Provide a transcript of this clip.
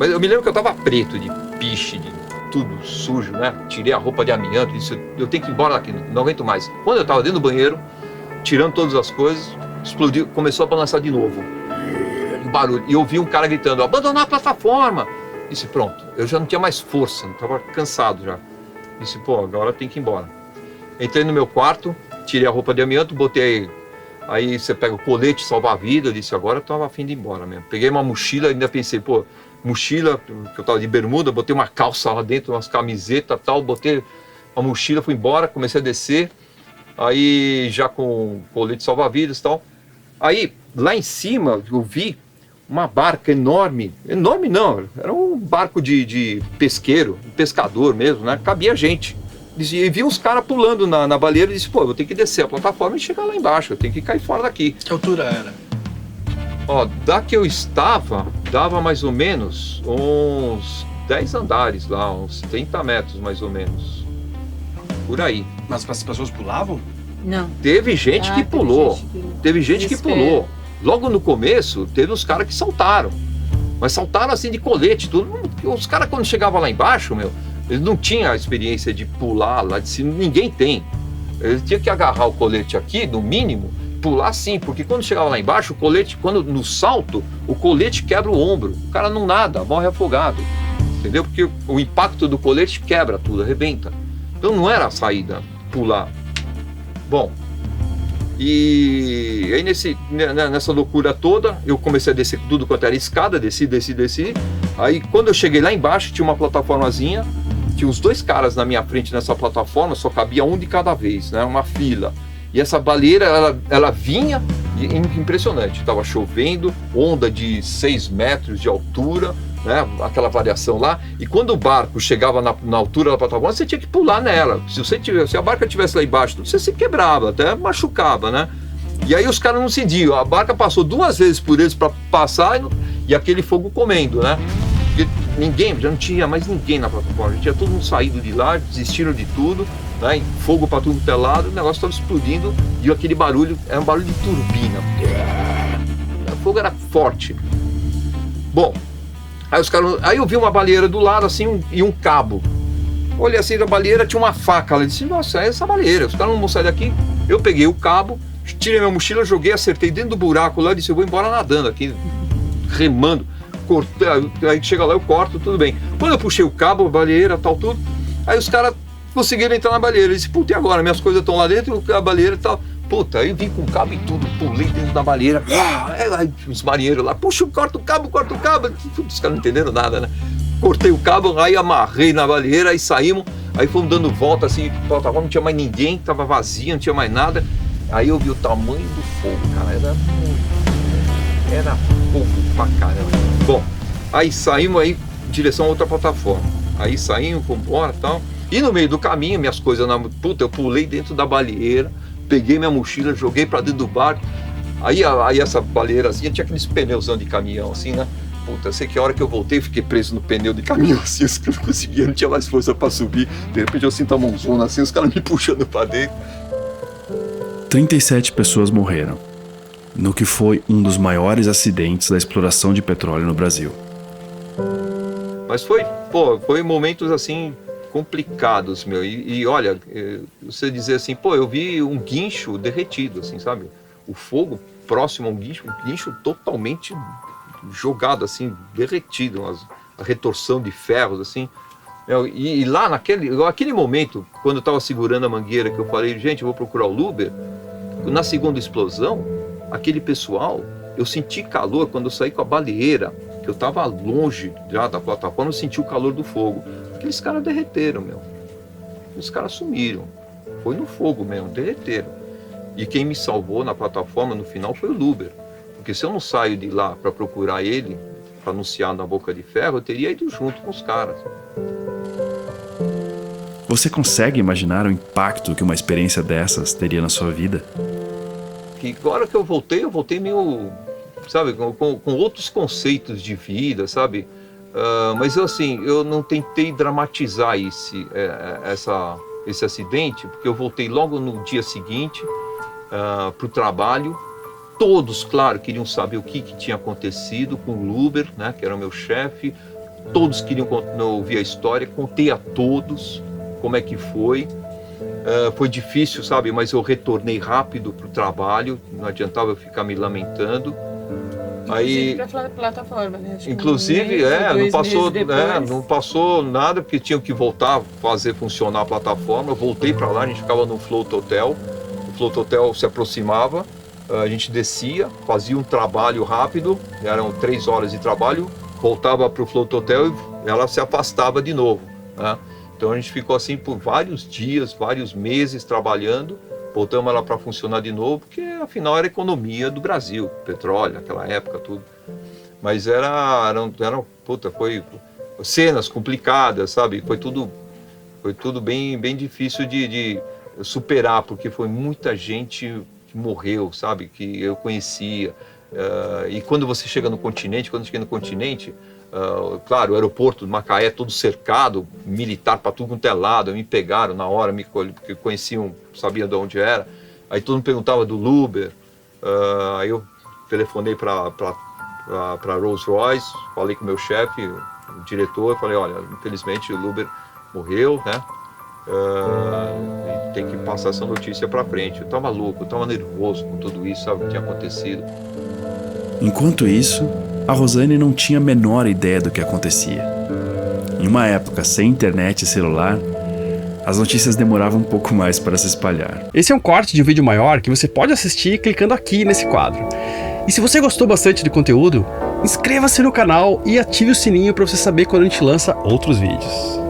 Mas eu me lembro que eu tava preto de piche, de tudo sujo, né? Tirei a roupa de amianto, disse, eu tenho que ir embora daqui, não aguento mais. Quando eu tava dentro do banheiro, tirando todas as coisas, explodiu, começou a balançar de novo. Um barulho. E eu ouvi um cara gritando, abandonar a plataforma. Disse, pronto, eu já não tinha mais força, estava cansado já. Disse, pô, agora tem que ir embora. Entrei no meu quarto, tirei a roupa de amianto, botei. Aí você pega o colete salva-vida, eu disse, agora eu tava a fim de ir embora mesmo. Peguei uma mochila, ainda pensei, pô, mochila, que eu tava de bermuda, botei uma calça lá dentro, umas camisetas e tal, botei a mochila, fui embora, comecei a descer. Aí já com colete salva-vidas e tal. Aí lá em cima eu vi uma barca enorme, enorme não, era um barco de pesqueiro, um pescador mesmo, né? Cabia gente. E vi uns caras pulando na baleira e disse, pô, eu vou ter que descer a plataforma e chegar lá embaixo, eu tenho que cair fora daqui. Que altura era? Ó, da que eu estava, dava mais ou menos uns 10 andares lá, uns 30 metros mais ou menos. Por aí. Mas as pessoas pulavam? Não. Teve gente que pulou. Teve gente que pulou. Logo no começo, teve os caras que saltaram. Mas saltaram assim de colete, tudo. Os caras quando chegavam lá embaixo, meu, eles não tinham a experiência de pular lá de cima, ninguém tem. Eles tinham que agarrar o colete aqui, no mínimo, pular sim, porque quando chegava lá embaixo, o colete, quando no salto, o colete quebra o ombro. O cara não nada, morre afogado. Entendeu? Porque o impacto do colete quebra tudo, arrebenta. Então não era a saída, pular. Bom, e aí nessa loucura toda, eu comecei a descer tudo quanto era escada, desci. Aí quando eu cheguei lá embaixo, tinha uma plataformazinha, tinha uns 2 caras na minha frente nessa plataforma, só cabia um de cada vez, né? Uma fila. E essa baleira, ela vinha, impressionante, estava chovendo, onda de 6 metros de altura, né? Aquela variação lá, e quando o barco chegava na altura da plataforma, você tinha que pular nela. Se a barca estivesse lá embaixo, você se quebrava, até machucava, né? E aí os caras não cediam, a barca passou 2 vezes por eles para passar e aquele fogo comendo, né? Porque já não tinha mais ninguém na plataforma, já tinha todo mundo saído de lá, desistiram de tudo, né? Fogo para tudo que é lado, o negócio estava explodindo e aquele barulho, era um barulho de turbina. O fogo era forte. Bom, aí eu vi uma baleira do lado assim e um cabo. Olhei assim da baleira, tinha uma faca. Ela disse, nossa, é essa baleira, os caras não vão sair daqui. Eu peguei o cabo, tirei minha mochila, joguei, acertei dentro do buraco lá, disse, eu vou embora nadando aqui, remando. Cortei, aí chega lá, eu corto, tudo bem. Quando eu puxei o cabo, a baleira, tal, tudo, aí os caras conseguiram entrar na baleira. Eu disse, puta, e agora? Minhas coisas estão lá dentro, a baleira e tal. Puta, aí eu vim com o cabo e tudo, pulei dentro da baleira. Aí os marinheiros lá, puxa, corta o cabo. Os caras não entenderam nada, né? Cortei o cabo, aí amarrei na baleira, aí saímos. Aí fomos dando volta assim, plataforma, não tinha mais ninguém, tava vazia, não tinha mais nada. Aí eu vi o tamanho do fogo, cara, era fogo pra caramba. Bom, aí saímos aí em direção a outra plataforma. Aí saímos, fomos embora e tal. E no meio do caminho, minhas coisas, eu pulei dentro da baleira, peguei minha mochila, joguei pra dentro do barco. Aí essa baleirazinha tinha aqueles pneuzão de caminhão, assim, né? Puta, eu sei que a hora que eu voltei, fiquei preso no pneu de caminhão, assim, os caras não conseguiam, não tinha mais força pra subir. De repente eu sinto a mãozona, assim, os caras me puxando pra dentro. 37 pessoas morreram no que foi um dos maiores acidentes da exploração de petróleo no Brasil. Mas foi momentos, assim, complicados, meu. E olha, você dizer assim, eu vi um guincho derretido, assim, sabe? O fogo próximo a um guincho totalmente jogado, assim, derretido, a retorção de ferros, assim. E lá naquele momento, quando eu estava segurando a mangueira, que eu falei, gente, eu vou procurar o Luber, na segunda explosão, aquele pessoal, eu senti calor quando eu saí com a baleeira, que eu estava longe já da plataforma, eu senti o calor do fogo. Aqueles caras derreteram, meu. Os caras sumiram. Foi no fogo mesmo, derreteram. E quem me salvou na plataforma no final foi o Luber. Porque se eu não saio de lá para procurar ele, para anunciar na Boca de Ferro, eu teria ido junto com os caras. Você consegue imaginar o impacto que uma experiência dessas teria na sua vida? Que agora que eu voltei meio, sabe, com outros conceitos de vida, sabe? Mas eu não tentei dramatizar esse acidente, porque eu voltei logo no dia seguinte para o trabalho. Todos, claro, queriam saber o que tinha acontecido com o Luber, né, que era o meu chefe. todos queriam ouvir a história, contei a todos como é que foi. Foi difícil, sabe, mas eu retornei rápido para o trabalho, não adiantava eu ficar me lamentando. Aí, para a plataforma, né? Acho inclusive, não passou nada, porque tinha que voltar a fazer funcionar a plataforma. Eu voltei para lá, a gente ficava no Float Hotel, o Float Hotel se aproximava, a gente descia, fazia um trabalho rápido, eram 3 horas de trabalho, voltava para o Float Hotel e ela se afastava de novo, né? Então a gente ficou assim por vários dias, vários meses trabalhando, voltamos ela para funcionar de novo, porque afinal era a economia do Brasil, petróleo, naquela época, tudo. Mas foi cenas complicadas, sabe? Foi tudo bem difícil de superar, porque foi muita gente que morreu, sabe? Que eu conhecia. E quando você chega no continente, claro, o aeroporto de Macaé todo cercado, militar para tudo quanto é lado, me pegaram na hora, porque conheciam, sabiam de onde era. Aí todo mundo perguntava do Luber, aí eu telefonei para Rolls Royce, falei com o meu chefe, o diretor, falei, olha, infelizmente o Luber morreu, né? Tem que passar essa notícia para frente. Eu estava louco, eu estava nervoso com tudo isso, sabe o que tinha acontecido. Enquanto isso, a Rosane não tinha a menor ideia do que acontecia. Em uma época sem internet e celular, as notícias demoravam um pouco mais para se espalhar. Esse é um corte de um vídeo maior que você pode assistir clicando aqui nesse quadro. E se você gostou bastante do conteúdo, inscreva-se no canal e ative o sininho para você saber quando a gente lança outros vídeos.